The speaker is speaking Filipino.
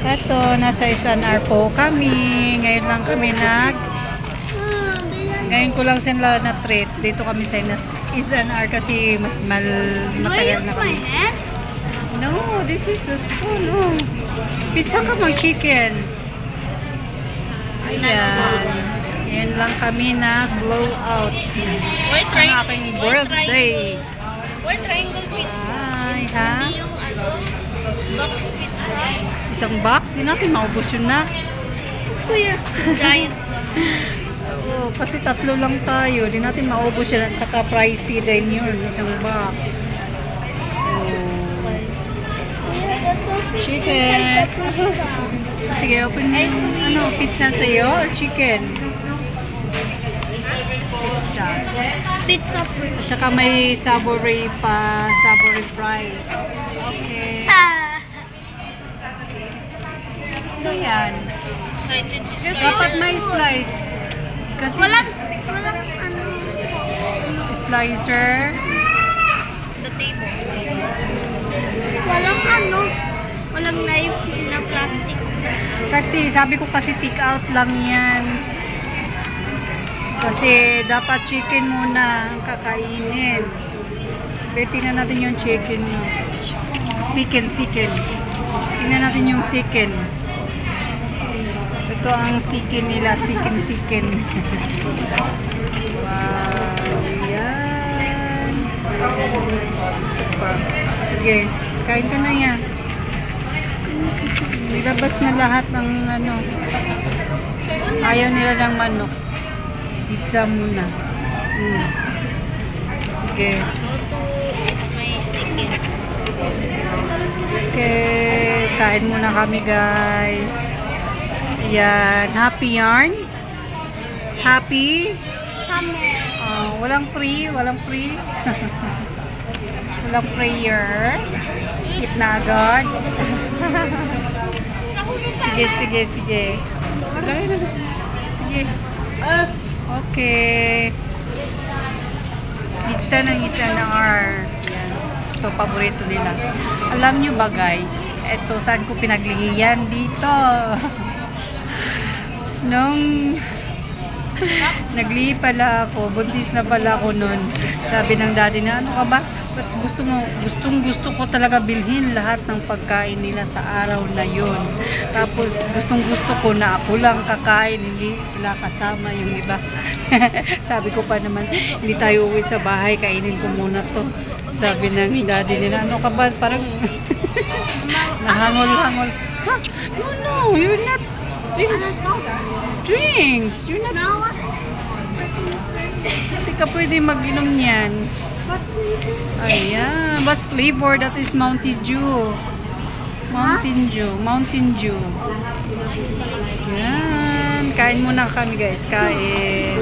Eto, nasa SNR po kami. Ngayon lang kami Ngayon ko lang sila na-treat. Dito kami sa SNR kasi mas matagal na kami. No, this is the spoon. Oh. Pizza ka mag-chicken. Ayan. Ngayon lang kami na-blow out. Ang aking birthday. Why triangle pizza? Ay, ha? Hindi yung box pizza. Isang box? Di natin maubos yun na. Kuya, giant. Oo, kasi tatlo lang tayo. Di natin maubos yun. At saka pricey din yun. Isang box. Chicken. Sige, open mo. Ano, pizza sa'yo or chicken? Pizza. Pizza fruit. At saka may savory pa. Savory fries. Okay. Ano yan? Excited si Sky. Dapat may slice. Kasi Walang slicer. the table. Walang knife na plastic. Kasi sabi ko kasi take out lang yan. Kasi dapat chicken muna ang kakainin. Tingnan natin yung chicken nyo. Chicken. Tingnan natin yung chicken. Ito ang chicken nila. Chicken. Wow. Yan. Sige. Kain ka na yan. Nilabas na lahat ng ano. Ayaw nila ng manok. Pizza muna. Sige. Okay. Kain muna kami, guys. Yan. Happy yarn? Happy? Walang free. Walang prayer. Eat na agad. Sige. Sige. Okay. Pizza ng SNR. Yan. Ito, paborito nila. Alam nyo ba, guys? Ito, saan ko pinaglihiyan? Dito. Nung naglihi pala ako, buntis na pala ako nun. Sabi ng daddy na, ano ka ba? Ba't gusto ko talaga bilhin lahat ng pagkain nila sa araw na yun. Tapos gusto ko na ako lang kakain, hindi sila kasama yung iba. Sabi ko pa naman, hindi tayo uwi sa bahay, kainin ko muna to. Sabi ng daddy nila, ano ka ba? Parang nahangol-hangol. Ha? No, you're not drinks. You're not. Hindi ka pwede mag-inom niyan. Ayan. What's flavor? That is Mountain Dew. Mountain Dew. Yan. Kain muna kami, guys. Kain.